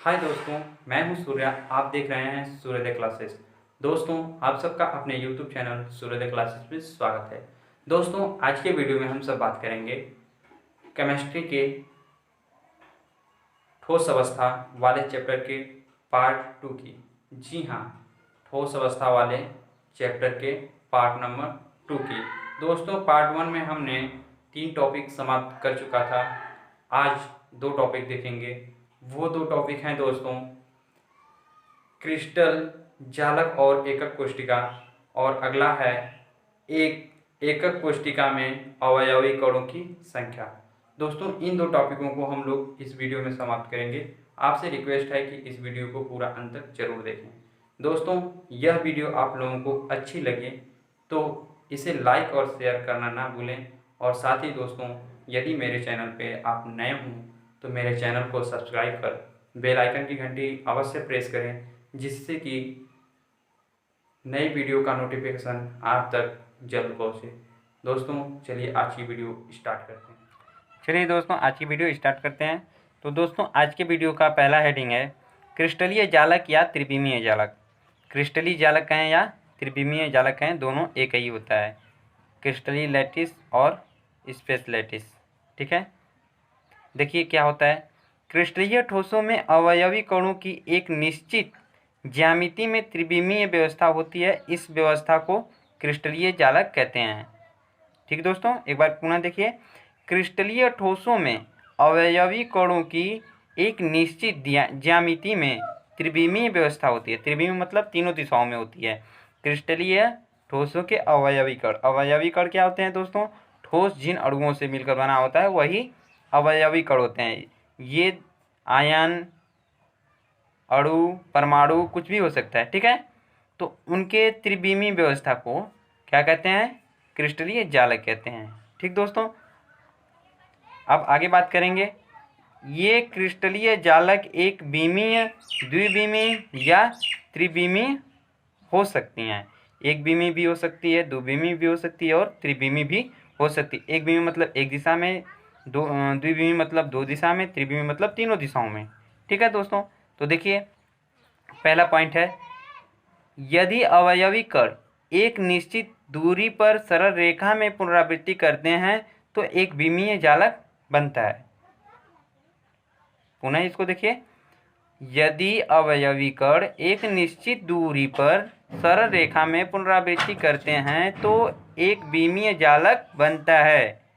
हाय दोस्तों, मैं हूं सूर्या। आप देख रहे हैं सूर्योदय क्लासेस। दोस्तों, आप सबका अपने YouTube चैनल सूर्योदय क्लासेस में स्वागत है। दोस्तों, आज के वीडियो में हम सब बात करेंगे केमिस्ट्री के ठोस अवस्था वाले चैप्टर के पार्ट 2 की। जी हाँ, ठोस अवस्था वाले चैप्टर के पार्ट नंबर 2 की। दोस्तों, पार्ट 1 में हमने 3 टॉपिक समाप्त कर चुका था। आज 2 टॉपिक देखेंगे। वो 2 टॉपिक हैं दोस्तों, क्रिस्टल जालक और एकक कोशिका, और अगला है एक एकक कोशिका में अवयवी कणों की संख्या। दोस्तों, इन 2 टॉपिकों को हम लोग इस वीडियो में समाप्त करेंगे। आपसे रिक्वेस्ट है कि इस वीडियो को पूरा अंत तक जरूर देखें। दोस्तों, यह वीडियो आप लोगों को अच्छी लगे तो इसे लाइक और शेयर करना ना भूलें, और साथ ही दोस्तों, यदि मेरे चैनल पे आप नए हों तो मेरे चैनल को सब्सक्राइब कर बेल आइकन की घंटी अवश्य प्रेस करें, जिससे कि नई वीडियो का नोटिफिकेशन आप तक जल्द पहुँचे। दोस्तों, चलिए आज की वीडियो स्टार्ट करते हैं। चलिए दोस्तों, आज की वीडियो स्टार्ट करते हैं। तो दोस्तों, आज के वीडियो का पहला हेडिंग है क्रिस्टलीय जालक या त्रिविमीय जालक। क्रिस्टलीय जालक कहें या त्रिविमीय जालक कहें, दोनों एक ही होता है, क्रिस्टलीय लैटिस और स्पेस लैटिस। ठीक है, देखिए क्या होता है। क्रिस्टलीय ठोसों में अवयवी कणों की एक निश्चित ज्यामिति में त्रिविमीय व्यवस्था होती है। इस व्यवस्था को क्रिस्टलीय जालक कहते हैं। ठीक दोस्तों, एक बार पुनः देखिए। क्रिस्टलीय ठोसों में अवयवी कणों की एक निश्चित ज्यामिति में त्रिविमीय व्यवस्था होती है। त्रिविमीय मतलब तीनों दिशाओं में होती है। क्रिस्टलीय ठोसों के अवयवी कण, अवयवी कण क्या होते हैं दोस्तों? ठोस जिन अणुओं से मिलकर बना होता है वही अवयवी कण होते हैं। ये आयन, अणु, परमाणु कुछ भी हो सकता है। ठीक है, तो उनके त्रिविमीय व्यवस्था को क्या कहते हैं? क्रिस्टलीय जालक कहते हैं। ठीक दोस्तों, अब आगे बात करेंगे। ये क्रिस्टलीय जालक एक बीमीय, द्विबीमीय या त्रिबीमीय हो सकती हैं। एक बीमी भी हो सकती है, दो बीमी भी हो सकती है और त्रिबीमी भी हो सकती है। एक बीमी मतलब एक दिशा में, द्विबीमी मतलब दो दिशा में, त्रिबीमी मतलब तीनों दिशाओं में। ठीक है दोस्तों, तो देखिए पहला पॉइंट है, यदि अवयवी कण एक निश्चित दूरी पर सरल रेखा में पुनरावृत्ति करते हैं तो एक बीमीय जालक बनता है। पुनः इसको देखिए, यदि अवयवी कण एक निश्चित दूरी पर सरल रेखा में पुनरावृत्ति करते हैं तो एक बीमीय जालक बनता है।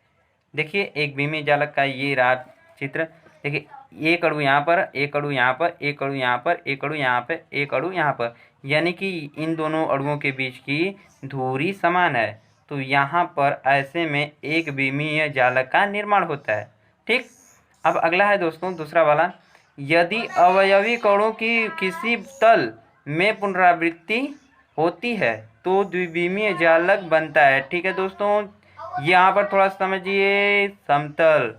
देखिए एक बीमीय जालक का ये रहा चित्र। देखिए एक अणु यहाँ पर, एक अणु यहाँ पर, एक अणु यहाँ पर, एक अणु यहाँ पर, एक अणु यहाँ पर, यानी कि इन दोनों अणुओं के बीच की दूरी समान है। तो यहाँ पर ऐसे में एक बीमीय जालक का निर्माण होता है। ठीक, अब अगला है दोस्तों दूसरा वाला, यदि अवयवी कणों की किसी तल में पुनरावृत्ति होती है तो द्विविमीय जालक बनता है। ठीक है दोस्तों, यहाँ पर थोड़ा समझिए। समतल,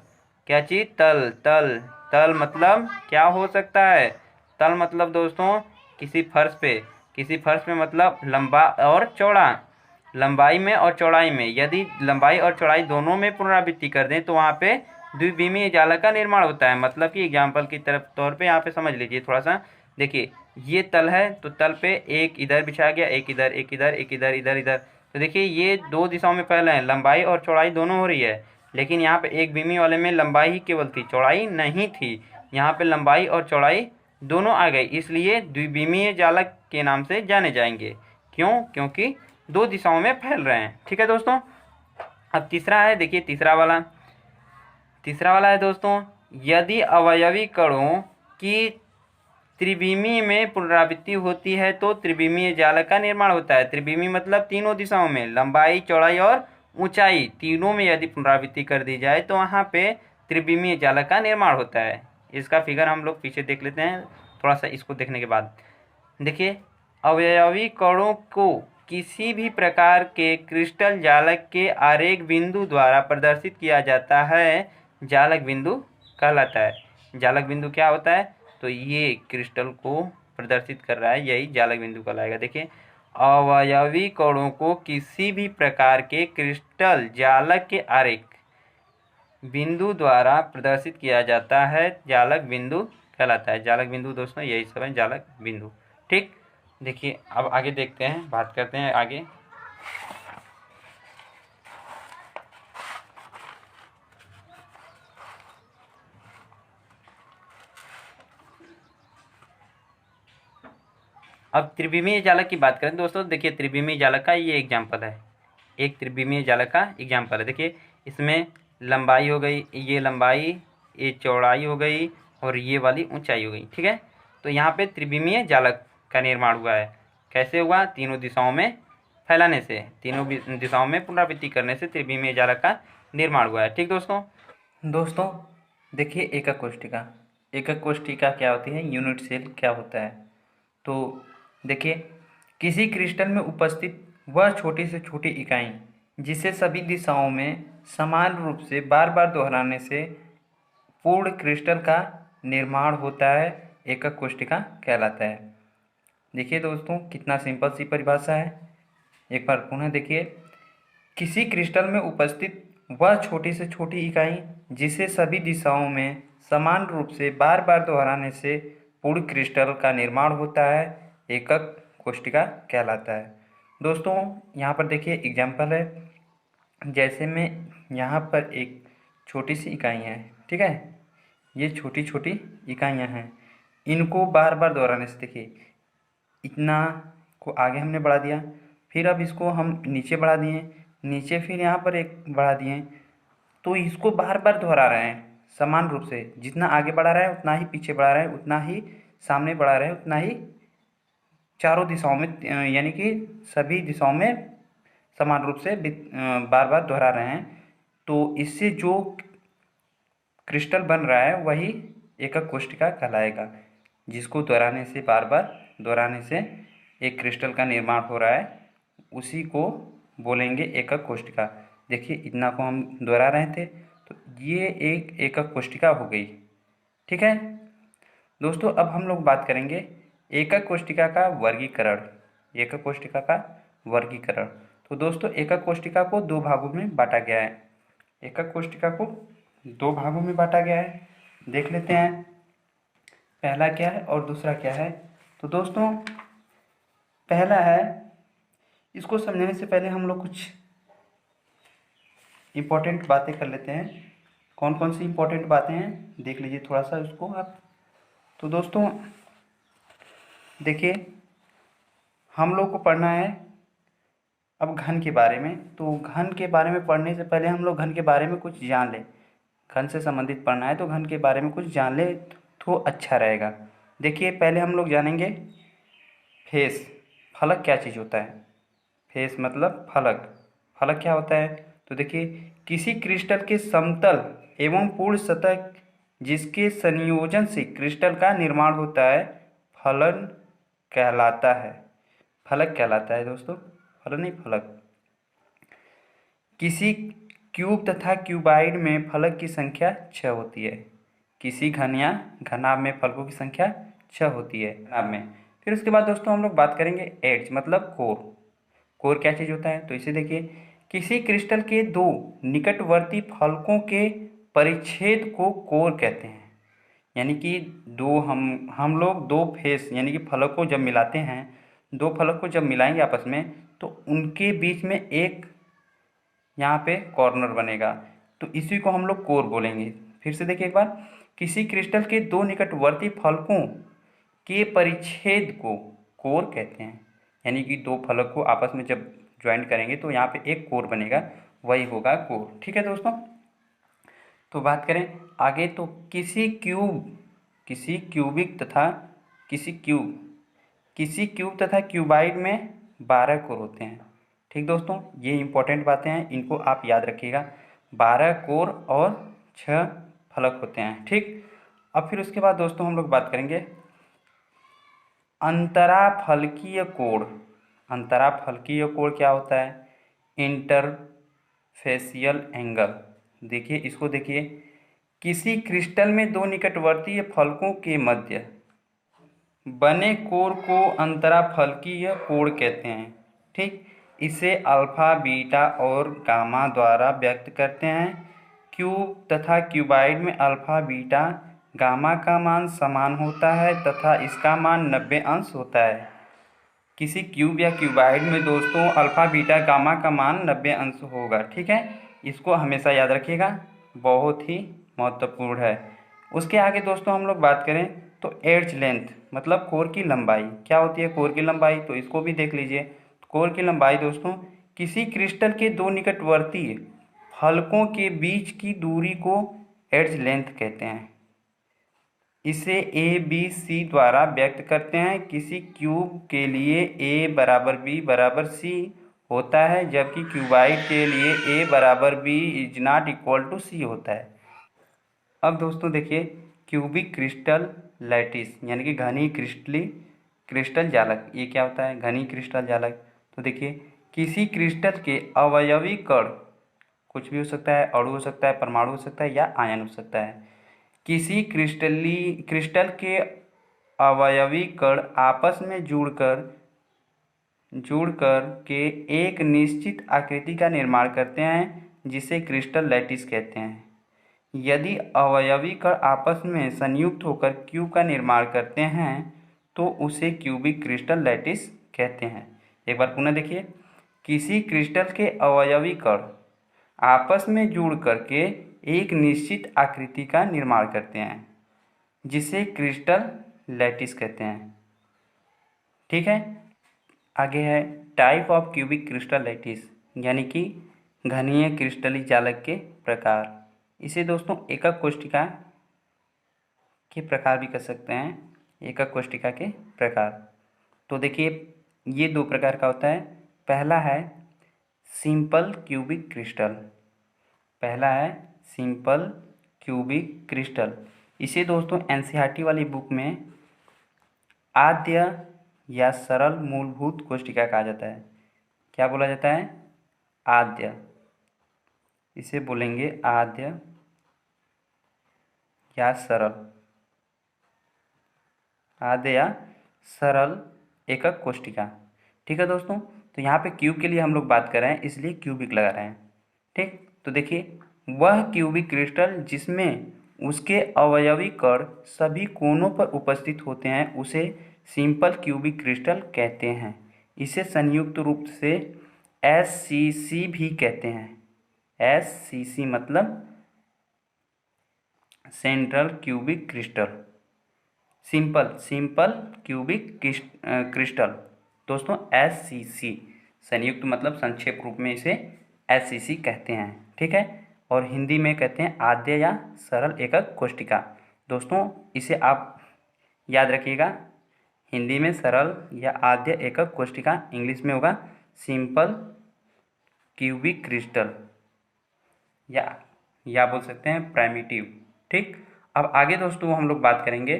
क्या चीज? तल। तल, तल मतलब क्या हो सकता है? तल मतलब दोस्तों किसी फर्श पे, किसी फर्श पे मतलब लंबा और चौड़ा, लंबाई में और चौड़ाई में। यदि लंबाई और चौड़ाई दोनों में पुनरावृत्ति कर दें तो वहाँ पे द्विविमीय जालक का निर्माण होता है। मतलब कि एग्जाम्पल की तरफ तौर पे यहाँ पे समझ लीजिए थोड़ा सा। देखिए ये तल है, तो तल पे एक इधर बिछा गया, एक इधर, एक इधर, एक इधर, इधर इधर। तो देखिए ये दो दिशाओं में फैले हैं, लंबाई और चौड़ाई दोनों हो रही है। लेकिन यहाँ पे एक बीमी वाले में लंबाई ही केवल थी, चौड़ाई नहीं थी। यहाँ पे लंबाई और चौड़ाई दोनों आ गई, इसलिए द्विविमीय जालक के नाम से जाने जाएंगे। क्यों? क्योंकि दो दिशाओं में फैल रहे हैं। ठीक है दोस्तों, अब तीसरा है, देखिए तीसरा वाला है दोस्तों, यदि अवयवी कणों की त्रिविमीय में पुनरावृत्ति होती है तो त्रिविमीय जालक का निर्माण होता है। त्रिविमीय मतलब तीनों दिशाओं में, लंबाई, चौड़ाई और ऊंचाई तीनों में यदि पुनरावृत्ति कर दी जाए तो वहाँ पे त्रिविमीय जालक का निर्माण होता है। इसका फिगर हम लोग पीछे देख लेते हैं थोड़ा सा, इसको देखने के बाद। देखिए अवयवी कणों को किसी भी प्रकार के क्रिस्टल जालक के आरेख बिंदु द्वारा प्रदर्शित किया जाता है, जालक बिंदु कहलाता है। जालक बिंदु क्या होता है? तो ये क्रिस्टल को प्रदर्शित कर रहा है, यही जालक बिंदु कहलाएगा। देखिए अवयवी कणों को किसी भी प्रकार के क्रिस्टल जालक के आरेख बिंदु द्वारा प्रदर्शित किया जाता है, जालक बिंदु कहलाता है। जालक बिंदु दोस्तों यही सब है जालक बिंदु। ठीक, देखिए अब आगे देखते हैं, बात करते हैं आगे। अब त्रिविमीय जालक की बात करें दोस्तों, देखिए त्रिविमीय जालक का ये एग्जाम्पल है, एक त्रिविमीय जालक का एग्जाम्पल है। देखिए इसमें लंबाई हो गई, ये लंबाई, ये चौड़ाई हो गई और ये वाली ऊंचाई हो गई। ठीक है, तो यहाँ पे त्रिविमीय जालक का निर्माण हुआ है। कैसे हुआ? तीनों दिशाओं में फैलाने से, तीनों दिशाओं में पुनरावृत्ति करने से त्रिविमीय जालक का निर्माण हुआ है। ठीक दोस्तों देखिए एकक कोष्ठिका, एकक कोष्ठिका क्या होती है, यूनिट सेल क्या होता है। तो देखिए किसी क्रिस्टल में उपस्थित वह छोटी से छोटी इकाई जिसे सभी दिशाओं में समान रूप से बार बार दोहराने से पूर्ण क्रिस्टल का निर्माण होता है, एकक कोष्ठिका कहलाता है। देखिए दोस्तों कितना सिंपल सी परिभाषा है, एक बार पुनः देखिए। किसी क्रिस्टल में उपस्थित वह छोटी से छोटी इकाई जिसे सभी दिशाओं में समान रूप से बार बार दोहराने से पूर्ण क्रिस्टल का निर्माण होता है, एकक कोष्ठिका कहलाता है। दोस्तों यहाँ पर देखिए एग्जाम्पल है, जैसे मैं यहाँ पर एक छोटी सी इकाइयाँ हैं, ठीक है, ये छोटी छोटी इकाइयाँ हैं, इनको बार बार दोहराने से देखिए इतना को आगे हमने बढ़ा दिया, फिर अब इसको हम नीचे बढ़ा दिए, नीचे फिर यहाँ पर एक बढ़ा दिए, तो इसको बार बार दोहरा रहे हैं समान रूप से, जितना आगे बढ़ा रहा है उतना ही पीछे बढ़ा रहा है, उतना ही सामने बढ़ा रहे हैं, उतना ही चारों दिशाओं में यानी कि सभी दिशाओं में समान रूप से बार बार दोहरा रहे हैं। तो इससे जो क्रिस्टल बन रहा है वही एकक कोष्ठिका कहलाएगा, जिसको दोहराने से बार बार दोहराने से एक क्रिस्टल का निर्माण हो रहा है, उसी को बोलेंगे एकक कोष्ठिका। देखिए इतना को हम दोहरा रहे थे तो ये एक एकक कोष्ठिका हो गई। ठीक है दोस्तों, अब हम लोग बात करेंगे एकक कोष्ठिका का वर्गीकरण, एकक कोष्ठिका का वर्गीकरण। तो दोस्तों एकक कोष्ठिका को दो भागों में बांटा गया है, एकक कोष्ठिका को दो भागों में बांटा गया है, देख लेते हैं पहला क्या है और दूसरा क्या है। तो दोस्तों पहला है, इसको समझने से पहले हम लोग कुछ इम्पोर्टेंट बातें कर लेते हैं। कौन कौन सी इम्पोर्टेंट बातें हैं देख लीजिए थोड़ा सा उसको आप। तो दोस्तों देखिए हम लोग को पढ़ना है अब घन के बारे में। तो घन के बारे में पढ़ने से पहले हम लोग घन के बारे में कुछ जान लें, घन से संबंधित पढ़ना है तो घन के बारे में कुछ जान ले तो अच्छा रहेगा। देखिए पहले हम लोग जानेंगे फेस, फलक क्या चीज़ होता है। फेस मतलब फलक, फलक क्या होता है। तो देखिए किसी क्रिस्टल के समतल एवं पूर्ण सतह जिसके संयोजन से क्रिस्टल का निर्माण होता है फलन कहलाता है, फलक कहलाता है दोस्तों, फलन नहीं फलक। किसी क्यूब तथा क्यूबाइड में फलक की संख्या 6 होती है, किसी घन या घनाभ में फलकों की संख्या 6 होती है घनाभ में। फिर उसके बाद दोस्तों हम लोग बात करेंगे एड्ज मतलब कोर। कोर क्या चीज़ होता है, तो इसे देखिए किसी क्रिस्टल के दो निकटवर्ती फलकों के परिच्छेद को कोर कहते हैं। यानी कि दो हम लोग दो फेस यानी कि फलक को जब मिलाते हैं, दो फलक को जब मिलाएंगे आपस में तो उनके बीच में एक यहाँ पे कॉर्नर बनेगा, तो इसी को हम लोग कोर बोलेंगे। फिर से देखिए एक बार, किसी क्रिस्टल के दो निकटवर्ती फलकों के परिच्छेद को कोर कहते हैं। यानी कि दो फलक को आपस में जब ज्वाइंट करेंगे तो यहाँ पे एक कोर बनेगा, वही होगा कोर। ठीक है दोस्तों, तो बात करें आगे, तो किसी क्यूबिक तथा किसी क्यूब तथा क्यूबाइड में 12 कोर होते हैं। ठीक दोस्तों, ये इंपॉर्टेंट बातें हैं, इनको आप याद रखिएगा। 12 कोर और 6 फलक होते हैं। ठीक, अब फिर उसके बाद दोस्तों हम लोग बात करेंगे अंतराफलकीय कोण। अंतराफलकीय कोण क्या होता है, इंटरफेसियल एंगल। देखिए इसको देखिए, किसी क्रिस्टल में दो निकटवर्तीय फलकों के मध्य बने कोर को अंतराफलकीय कोण कहते हैं। ठीक, इसे अल्फा बीटा और गामा द्वारा व्यक्त करते हैं। क्यूब तथा क्यूबाइड में अल्फा बीटा गामा का मान समान होता है तथा इसका मान 90 अंश होता है। किसी क्यूब या क्यूबाइड में दोस्तों अल्फ़ा बीटा गामा का मान 90 अंश होगा। ठीक है, इसको हमेशा याद रखिएगा, बहुत ही महत्वपूर्ण है। उसके आगे दोस्तों हम लोग बात करें तो एड्ज लेंथ मतलब कोर की लंबाई क्या होती है। कोर की लंबाई तो इसको भी देख लीजिए। कोर की लंबाई दोस्तों किसी क्रिस्टल के दो निकटवर्ती फलकों के बीच की दूरी को एड्ज लेंथ कहते हैं। इसे ए बी सी द्वारा व्यक्त करते हैं। किसी क्यूब के लिए ए बराबर बी बराबर सी होता है, जबकि क्यूबाइड के लिए ए बराबर B is not equal to C होता है। अब दोस्तों देखिए, क्यूबिक क्रिस्टल लैटिस यानी कि घनी क्रिस्टल जालक, ये क्या होता है, घनी क्रिस्टल जालक। तो देखिए, किसी क्रिस्टल के अवयवी कण, कुछ भी हो सकता है, अणु हो सकता है, परमाणु हो सकता है या आयन हो सकता है। किसी क्रिस्टल के अवयवी कण आपस में जुड़कर के एक निश्चित आकृति का निर्माण करते हैं, जिसे क्रिस्टल लैटिस कहते हैं। यदि अवयवी कण आपस में संयुक्त होकर क्यूब का निर्माण करते हैं तो उसे क्यूबिक क्रिस्टल लैटिस कहते हैं। एक बार पुनः देखिए, किसी क्रिस्टल के अवयवी कण आपस में जुड़ करके एक निश्चित आकृति का निर्माण करते हैं, जिसे क्रिस्टल लैटिस कहते हैं। ठीक है, आगे है type of cubic crystal lattice यानी कि घनीय क्रिस्टलीय जालक के प्रकार। इसे दोस्तों एकक कोष्ठिका के प्रकार भी कह सकते हैं, एकक कोष्ठिका के प्रकार। तो देखिए, ये दो प्रकार का होता है। पहला है सिंपल क्यूबिक क्रिस्टल, पहला है सिंपल क्यूबिक क्रिस्टल। इसे दोस्तों एनसीईआरटी वाली बुक में आद्य या सरल मूलभूत कोष्ठिका कहा जाता है। क्या बोला जाता है, आद्य, इसे बोलेंगे आद्य या सरल, आद्य या सरल एकक कोष्ठिका। ठीक है दोस्तों, तो यहाँ पे क्यूब के लिए हम लोग बात कर रहे हैं इसलिए क्यूबिक लगा रहे हैं। ठीक, तो देखिए, वह क्यूबिक क्रिस्टल जिसमें उसके अवयवी कण सभी कोनों पर उपस्थित होते हैं उसे सिंपल क्यूबिक क्रिस्टल कहते हैं। इसे संयुक्त रूप से SCC भी कहते हैं। SCC मतलब central cubic crystal, simple cubic crystal दोस्तों SCC, संयुक्त मतलब संक्षेप रूप में इसे SCC कहते हैं। ठीक है, और हिंदी में कहते हैं आद्य या सरल एकक कोष्ठिका। दोस्तों इसे आप याद रखिएगा, हिंदी में सरल या आद्य एकक कोष्ठिका, इंग्लिश में होगा सिंपल क्यूबिक क्रिस्टल या बोल सकते हैं प्राइमिटिव। ठीक, अब आगे दोस्तों हम लोग बात करेंगे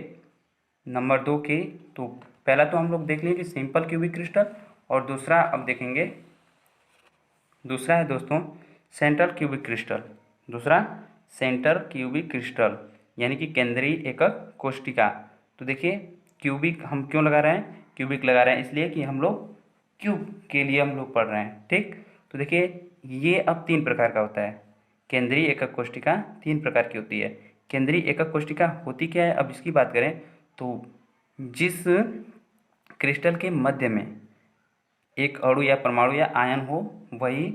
नंबर 2 की। तो पहला तो हम लोग देख लेंगे सिंपल क्यूबिक क्रिस्टल, और दूसरा अब देखेंगे, दूसरा है दोस्तों सेंट्रल क्यूबिक क्रिस्टल। दूसरा सेंटर क्यूबिक क्रिस्टल यानी कि केंद्रीय एकक कोष्ठिका। तो देखिए, क्यूबिक हम क्यों लगा रहे हैं, क्यूबिक लगा रहे हैं इसलिए कि हम लोग क्यूब के लिए हम लोग पढ़ रहे हैं। ठीक, तो देखिए, ये अब 3 प्रकार का होता है। केंद्रीय एकक कोष्ठिका 3 प्रकार की होती है। केंद्रीय एकक कोष्ठिका होती क्या है, अब इसकी बात करें तो जिस क्रिस्टल के मध्य में एक अणु या परमाणु या आयन हो वही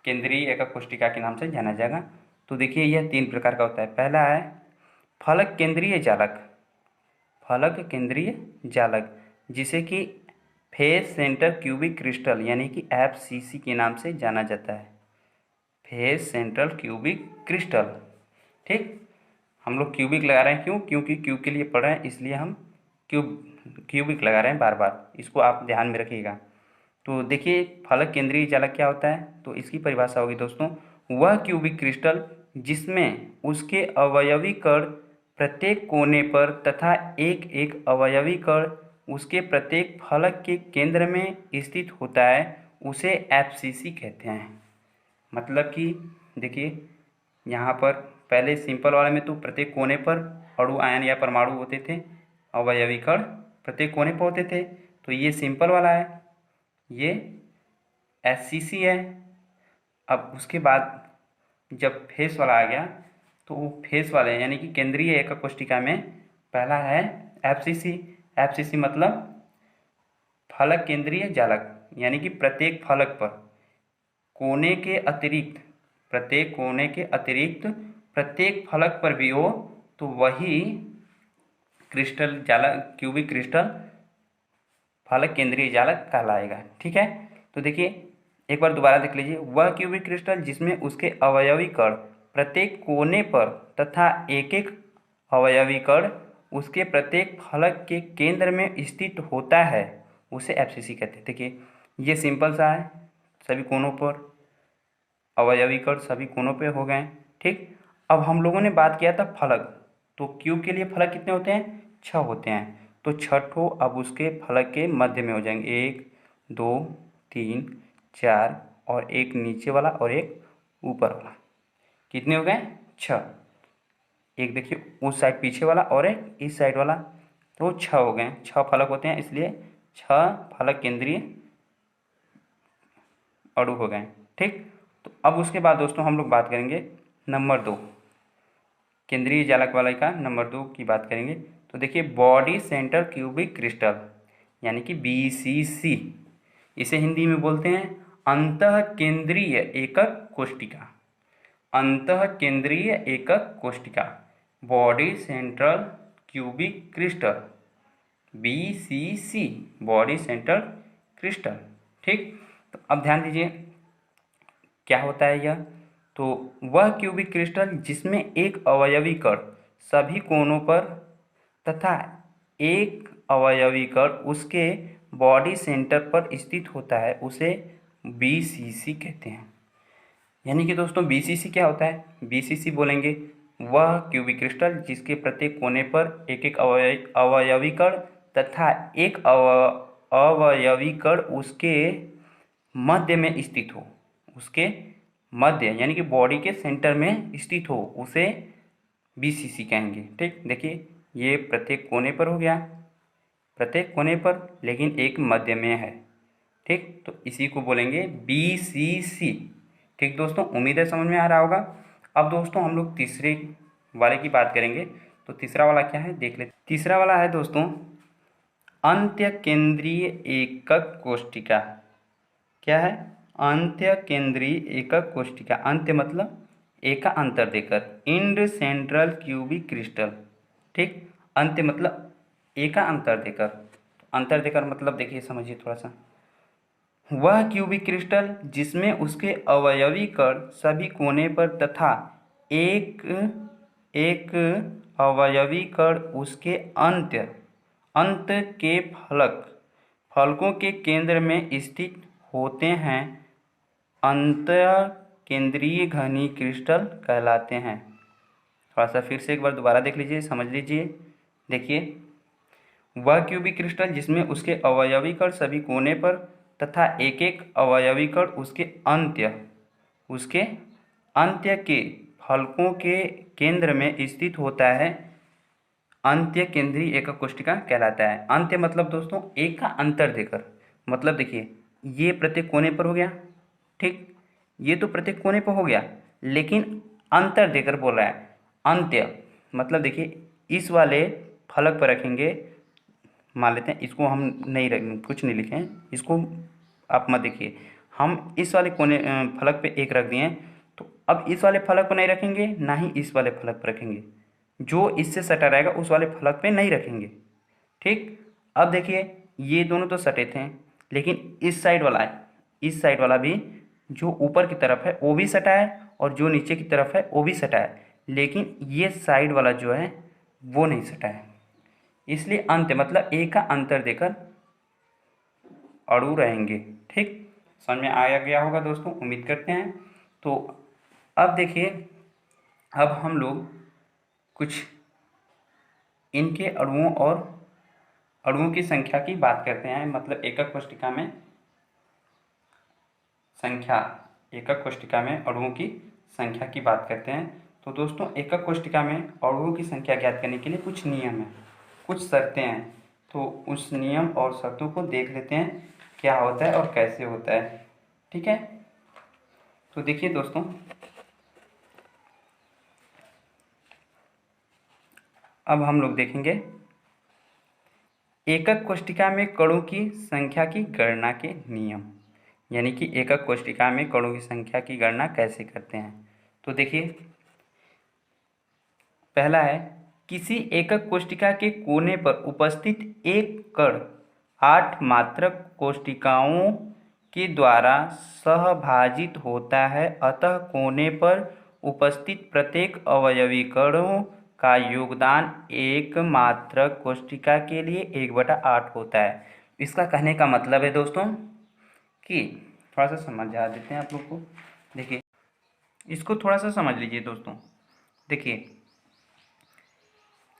केंद्रीय एकक कोष्ठिका के नाम से जाना जाएगा। तो देखिए, यह 3 प्रकार का होता है। पहला है फलक केंद्रीय जालक, फलक केंद्रीय जालक जिसे कि फेस सेंटर क्यूबिक क्रिस्टल यानी कि FCC के नाम से जाना जाता है, फेस सेंट्रल क्यूबिक क्रिस्टल। ठीक, हम लोग क्यूबिक लगा रहे हैं क्यों, क्योंकि क्यूब के लिए पढ़ रहे हैं इसलिए हम क्यूबिक लगा रहे हैं बार बार, इसको आप ध्यान में रखिएगा। तो देखिए, फलक केंद्रीय जालक क्या होता है, तो इसकी परिभाषा होगी दोस्तों, वह क्यूबिक क्रिस्टल जिसमें उसके अवयवी कण प्रत्येक कोने पर तथा एक एक अवयवी कण उसके प्रत्येक फलक के केंद्र में स्थित होता है उसे FCC कहते हैं। मतलब कि देखिए, यहाँ पर पहले सिंपल वाले में तो प्रत्येक कोने पर अणु आयन या परमाणु होते थे, अवयवी कण प्रत्येक कोने पर होते थे। तो ये सिंपल वाला है, ये SCC है। अब उसके बाद जब फेस वाला आ गया तो फेस वाले यानी कि केंद्रीय एकक कोशिका में पहला है एफसीसी। एफसीसी मतलब फलक केंद्रीय जालक, यानी कि प्रत्येक फलक पर कोने के अतिरिक्त, प्रत्येक फलक पर भी हो तो वही क्रिस्टल जालक, क्यूबिक क्रिस्टल फलक केंद्रीय जालक कहलाएगा। ठीक है, तो देखिए एक बार दोबारा देख लीजिए। वह क्यूबिक क्रिस्टल जिसमें उसके अवयवी कण प्रत्येक कोने पर तथा एक एक अवयवी कण उसके प्रत्येक फलक के केंद्र में स्थित होता है उसे एफसीसी कहते हैं। देखिए ये सिंपल सा है, सभी कोनों पर अवयवी कण सभी कोनों पे हो गए। ठीक, अब हम लोगों ने बात किया था फलक, तो क्यूब के लिए फलक कितने होते हैं? 6 होते हैं। तो 6 ठो अब उसके फलक के मध्य में हो जाएंगे, 1 2 3 4 और एक नीचे वाला और एक ऊपर वाला। कितने हो गए? 6। एक देखिए उस साइड पीछे वाला और एक इस साइड वाला, तो 6 हो गए। 6 फलक होते हैं, इसलिए 6 फलक केंद्रीय अणु हो गए। ठीक, तो अब उसके बाद दोस्तों हम लोग बात करेंगे नंबर 2, केंद्रीय जालक वाले का नंबर 2 की बात करेंगे। तो देखिए बॉडी सेंटर क्यूबिक क्रिस्टल यानी कि बीसीसी, इसे हिंदी में बोलते हैं अंतः केंद्रीय एकक कोशिका। अंतः केंद्रीय एकक कोशिका, body central cubic crystal, BCC, body central crystal. ठीक, तो अब ध्यान दीजिए क्या होता है यह। तो वह क्यूबिक क्रिस्टल जिसमें एक अवयवी कण सभी कोनों पर तथा एक अवयवी कण उसके बॉडी सेंटर पर स्थित होता है उसे बीसीसी कहते हैं। यानी कि दोस्तों बीसीसी क्या होता है? बीसीसी बोलेंगे वह क्यूबिक क्रिस्टल जिसके प्रत्येक कोने पर एक एक अवयवी कण तथा एक अवयवी कण उसके मध्य में स्थित हो, उसके मध्य यानी कि बॉडी के सेंटर में स्थित हो, उसे बीसीसी कहेंगे। ठीक, देखिए ये प्रत्येक कोने पर हो गया, प्रत्येक कोने पर लेकिन एक मध्य में है। ठीक, तो इसी को बोलेंगे बीसीसी। ठीक दोस्तों, उम्मीद है समझ में आ रहा होगा। अब दोस्तों हम लोग तीसरे वाले की बात करेंगे। तो तीसरा वाला क्या है देख लेते। तीसरा वाला है दोस्तों अंत्य केंद्रीय एकक कोशिका। क्या है? अंत्य केंद्रीय एकक कोशिका। अंत्य मतलब एक का अंतर देकर, इंड सेंट्रल क्यूबिक क्रिस्टल। ठीक, अंत्य मतलब एक का अंतर देकर, अंतर देकर मतलब देखिए समझिए थोड़ा सा। वह क्यूबिक क्रिस्टल जिसमें उसके अवयवी कण सभी कोने पर तथा एक एक अवयवी कण उसके अंत के फलकों के केंद्र में स्थित होते हैं अंतः केंद्रीय घनी क्रिस्टल कहलाते हैं। थोड़ा सा फिर से एक बार दोबारा देख लीजिए, समझ लीजिए। देखिए वह क्यूबिक क्रिस्टल जिसमें उसके अवयवी कण सभी कोने पर तथा एक एक अवयवी कण उसके अंत्य के फलकों के केंद्र में स्थित होता है अंत्य केंद्रीय एकक कोशिका कहलाता है। अंत्य मतलब दोस्तों एक का अंतर देकर, मतलब देखिए ये प्रत्येक कोने पर हो गया। ठीक, ये तो प्रत्येक कोने पर हो गया लेकिन अंतर देकर बोल रहा है। अंत्य मतलब देखिए इस वाले फलक पर रखेंगे, मान लेते हैं इसको हम नहीं कुछ नहीं लिखे हैं, इसको आप मत देखिए। हम इस वाले कोने फलक पे एक रख दिए हैं, तो अब इस वाले फलक पर नहीं रखेंगे, ना ही इस वाले फलक पर रखेंगे, जो इससे सटा रहेगा उस वाले फलक पे नहीं रखेंगे। ठीक, अब देखिए ये दोनों तो सटे थे लेकिन इस साइड वाला है, इस साइड वाला भी जो ऊपर की तरफ है वो भी सटा है और जो नीचे की तरफ है वो भी सटा है, लेकिन ये साइड वाला जो है वो नहीं सटा है। इसलिए अंत्य मतलब एक का अंतर देकर अड़ू रहेंगे। ठीक, समझ में आया गया होगा दोस्तों, उम्मीद करते हैं। तो अब देखिए अब हम लोग कुछ इनके अणुओं और अणुओं की संख्या की बात करते हैं, मतलब एकक कोशिका में संख्या, एकक कोशिका में अणुओं की संख्या की बात करते हैं। तो दोस्तों एकक कोशिका में अणुओं की संख्या ज्ञात करने के लिए कुछ नियम हैं, कुछ शर्तें हैं। तो उस नियम और शर्तों को देख लेते हैं क्या होता है और कैसे होता है। ठीक है, तो देखिए दोस्तों अब हम लोग देखेंगे एकक कोष्ठिका में कणों की संख्या की गणना के नियम, यानी कि एकक कोष्ठिका में कणों की संख्या की गणना कैसे करते हैं। तो देखिए, पहला है, किसी एकक कोष्ठिका के कोने पर उपस्थित एक कण 8 मात्रक कोष्ठिकाओं के द्वारा सहभाजित होता है, अतः कोने पर उपस्थित प्रत्येक अवयवी कणों का योगदान एक मात्रक कोष्ठिका के लिए 1/8 होता है। इसका कहने का मतलब है दोस्तों कि थोड़ा सा समझा देते हैं आप लोग को। देखिए, इसको थोड़ा सा समझ लीजिए दोस्तों। देखिए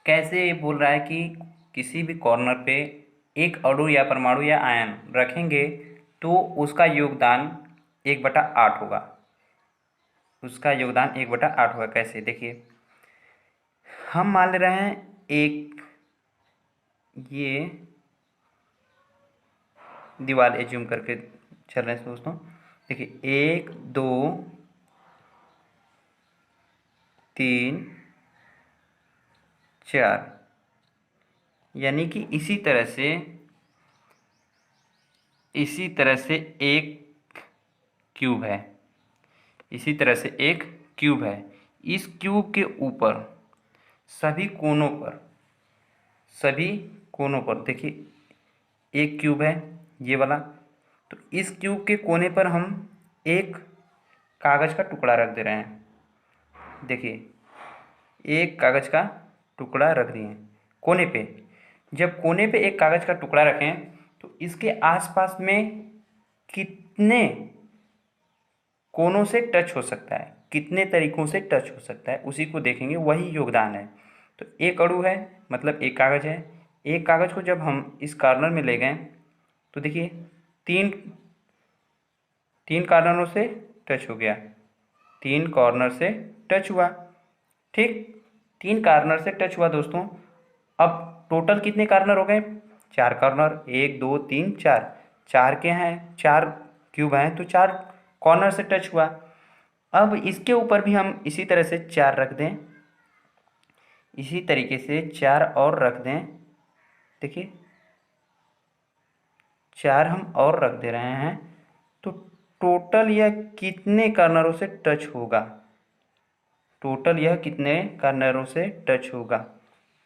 कैसे बोल रहा है कि किसी भी कॉर्नर पे एक अणु या परमाणु या आयन रखेंगे तो उसका योगदान 1/8 होगा। उसका योगदान 1/8 होगा। कैसे, देखिए, हम मान ले रहे हैं एक ये दीवार एज्यूम करके चल रहे हैं दोस्तों। देखिए 1 2 3 4, यानी कि इसी तरह से एक क्यूब है। इसी तरह से एक क्यूब है। इस क्यूब के ऊपर सभी कोनों पर देखिए एक क्यूब है ये वाला। तो इस क्यूब के कोने पर हम एक कागज़ का टुकड़ा रख दे रहे हैं। देखिए एक कागज़ का टुकड़ा रख दिए कोने पे। जब कोने पे एक कागज़ का टुकड़ा रखें तो इसके आसपास में कितने कोनों से टच हो सकता है, कितने तरीकों से टच हो सकता है, उसी को देखेंगे, वही योगदान है। तो एक अणु है मतलब एक कागज़ है। एक कागज़ को जब हम इस कॉर्नर में ले गए तो देखिए तीन कॉर्नरों से टच हो गया, 3 कॉर्नर से टच हुआ। ठीक, 3 कॉर्नर से टच हुआ दोस्तों। अब टोटल कितने कॉर्नर हो गए? 4 कॉर्नर, 1 2 3 4, 4 के हैं, 4 क्यूब हैं तो 4 कॉर्नर से टच हुआ। अब इसके ऊपर भी हम इसी तरह से 4 रख दें, इसी तरीके से 4 और रख दें। देखिए 4 हम और रख दे रहे हैं तो टोटल यह कितने कॉर्नरों से टच होगा? टोटल यह कितने कॉर्नरों से टच होगा?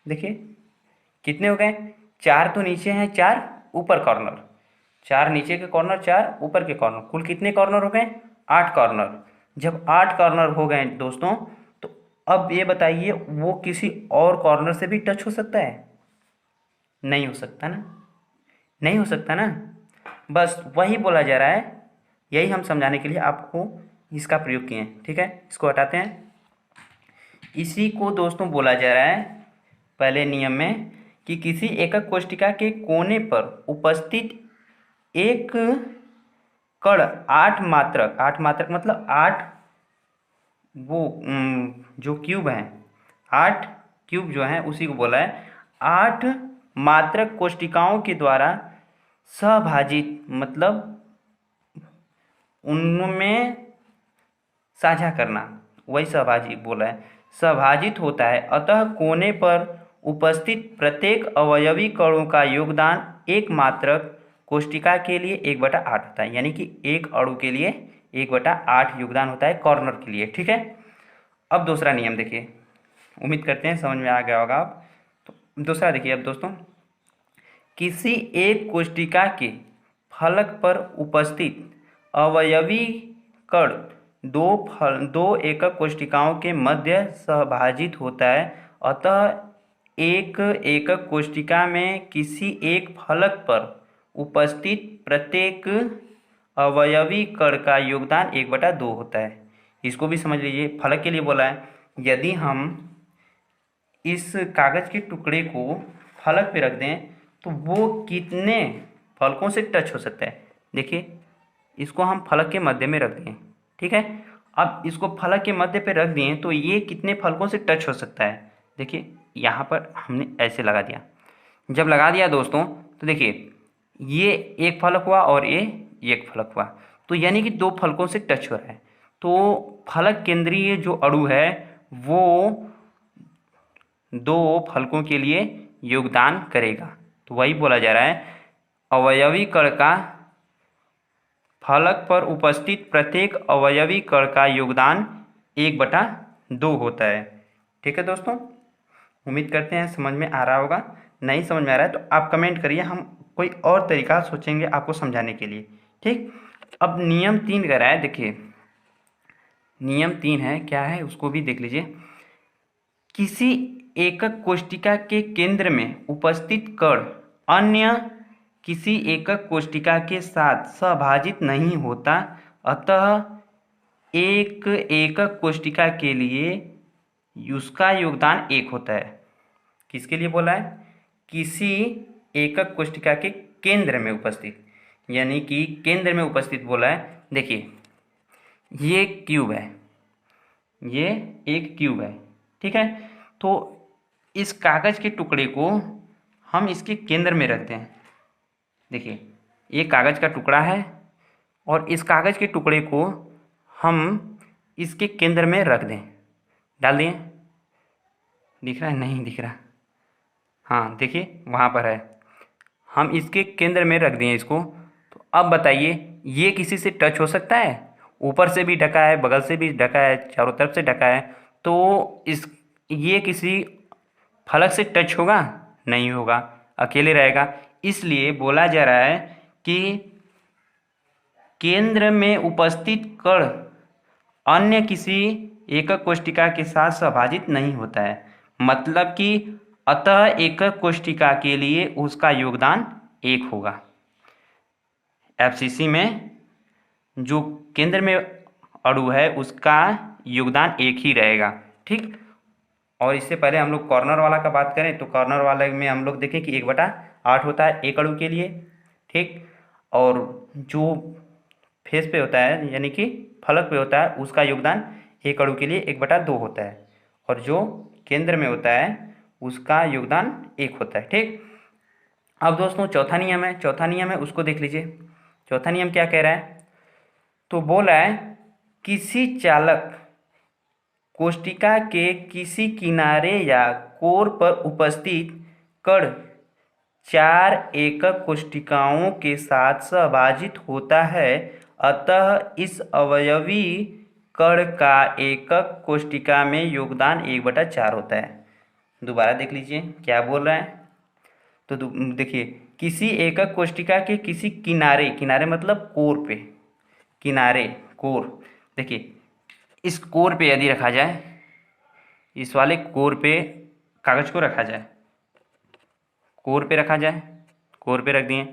देखिए कितने हो गए? 4 तो नीचे हैं, 4 ऊपर कॉर्नर, 4 नीचे के कॉर्नर, 4 ऊपर के कॉर्नर, कुल कितने कॉर्नर हो गए? 8 कॉर्नर। जब 8 कॉर्नर हो गए दोस्तों तो अब ये बताइए वो किसी और कॉर्नर से भी टच हो सकता है? नहीं हो सकता ना, नहीं हो सकता ना। बस वही बोला जा रहा है, यही हम समझाने के लिए आपको इसका प्रयोग किए हैं। ठीक है, इसको हटाते हैं। इसी को दोस्तों बोला जा रहा है पहले नियम में कि किसी एकक कोष्ठिका के कोने पर उपस्थित एक कण 8 मात्रक मतलब 8 वो जो क्यूब हैं, 8 क्यूब जो हैं उसी को बोला है 8 मात्रक कोष्ठिकाओं के द्वारा सहभाजित, मतलब उनमें साझा करना, वही सहभाजी बोला है, सहभाजित होता है। अतः कोने पर उपस्थित प्रत्येक अवयवी कणों का योगदान एक मात्रक कोष्ठिका के लिए 1/8 होता है, यानी कि एक अणु के लिए 1/8 योगदान होता है कॉर्नर के लिए। ठीक है, अब दूसरा नियम देखिए, उम्मीद करते हैं समझ में आ गया होगा आप। तो दूसरा देखिए अब दोस्तों, किसी एक कोष्ठिका के फलक पर उपस्थित अवयवी कण दो एकक कोष्ठिकाओं के मध्य सहभाजित होता है। अतः एक एकक कोष्ठिका में किसी एक फलक पर उपस्थित प्रत्येक अवयवी कण का योगदान 1/2 होता है। इसको भी समझ लीजिए, फलक के लिए बोला है। यदि हम इस कागज़ के टुकड़े को फलक पे रख दें तो वो कितने फलकों से टच हो सकता है? देखिए इसको हम फलक के मध्य में रख दें, ठीक है। अब इसको फलक के मध्य पे रख दिए तो ये कितने फलकों से टच हो सकता है? देखिए यहाँ पर हमने ऐसे लगा दिया। जब लगा दिया दोस्तों तो देखिए ये एक फलक हुआ और ये एक फलक हुआ, तो यानी कि 2 फलकों से टच हो रहा है। तो फलक केंद्रीय जो अणु है वो 2 फलकों के लिए योगदान करेगा। तो वही बोला जा रहा है, अवयवी कण का फलक पर उपस्थित प्रत्येक अवयवी कण का योगदान 1/2 होता है। ठीक है दोस्तों, उम्मीद करते हैं समझ में आ रहा होगा। नहीं समझ में आ रहा है तो आप कमेंट करिए, हम कोई और तरीका सोचेंगे आपको समझाने के लिए। ठीक, अब नियम 3 कह रहा है, देखिए नियम 3 है, क्या है उसको भी देख लीजिए। किसी एकक कोष्टिका के केंद्र में उपस्थित कण अन्य किसी एकक कोष्टिका के साथ सभाजित नहीं होता, अतः एक एकक कोष्टिका के लिए उसका योगदान 1 होता है। किसके लिए बोला है? किसी एकक कोष्टिका के केंद्र में उपस्थित, यानी कि केंद्र में उपस्थित बोला है। देखिए ये क्यूब है, ये एक क्यूब है, ठीक है। तो इस कागज के टुकड़े को हम इसके केंद्र में रखते हैं। देखिए ये कागज का टुकड़ा है और इस कागज के टुकड़े को हम इसके केंद्र में रख दें। डाल दिए, दिख रहा है? नहीं दिख रहा। हाँ देखिए वहाँ पर है, हम इसके केंद्र में रख दिए इसको। तो अब बताइए ये किसी से टच हो सकता है? ऊपर से भी ढका है, बगल से भी ढका है, चारों तरफ से ढका है, तो ये किसी फलक से टच होगा? नहीं होगा, अकेले रहेगा। इसलिए बोला जा रहा है कि केंद्र में उपस्थित कण अन्य किसी एकक कोष्टिका के साथ सभाजित नहीं होता है, मतलब कि अतः एकक कोष्टिका के लिए उसका योगदान 1 होगा। एफसीसी में जो केंद्र में अणु है उसका योगदान 1 ही रहेगा। ठीक, और इससे पहले हम लोग कॉर्नर वाला का बात करें तो कॉर्नर वाले में हम लोग देखें कि 1/8 होता है एक अणु के लिए। ठीक, और जो फेस पे होता है यानी कि फलक पे होता है उसका योगदान एक अणु के लिए 1/2 होता है, और जो केंद्र में होता है उसका योगदान 1 होता है। ठीक, अब दोस्तों चौथा नियम है, चौथा नियम है उसको देख लीजिए। चौथा नियम क्या कह रहा है? तो बोल रहा है किसी चालक कोष्टिका के किसी किनारे या कोर पर उपस्थित कण 4 एकक कोष्टिकाओं के साथ सभाजित होता है, अतः इस अवयवी कण का एकक कोष्टिका में योगदान 1/4 होता है। दोबारा देख लीजिए क्या बोल रहा है। तो देखिए किसी एकक कोष्टिका के किसी किनारे, किनारे मतलब कोर पे, किनारे कोर, देखिए इस कोर पे यदि रखा जाए, इस वाले कोर पे कागज को रखा जाए, कोर पे रखा जाए, कोर पे रख दिए,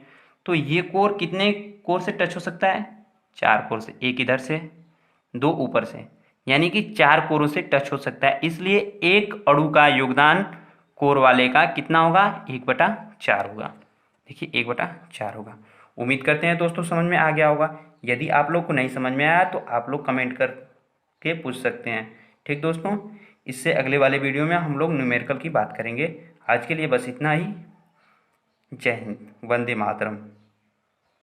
तो ये कोर कितने कोर से टच हो सकता है? 4 कोर से, एक इधर से 2 ऊपर से, यानी कि 4 कोरों से टच हो सकता है। इसलिए एक अणु का योगदान कोर वाले का कितना होगा? 1/4 होगा। देखिए 1/4 होगा। उम्मीद करते हैं दोस्तों समझ में आ गया होगा। यदि आप लोग को नहीं समझ में आया तो आप लोग कमेंट करके पूछ सकते हैं। ठीक दोस्तों, इससे अगले वाले वीडियो में हम लोग न्यूमेरिकल की बात करेंगे। आज के लिए बस इतना ही। जय हिंद, वंदे मातरम।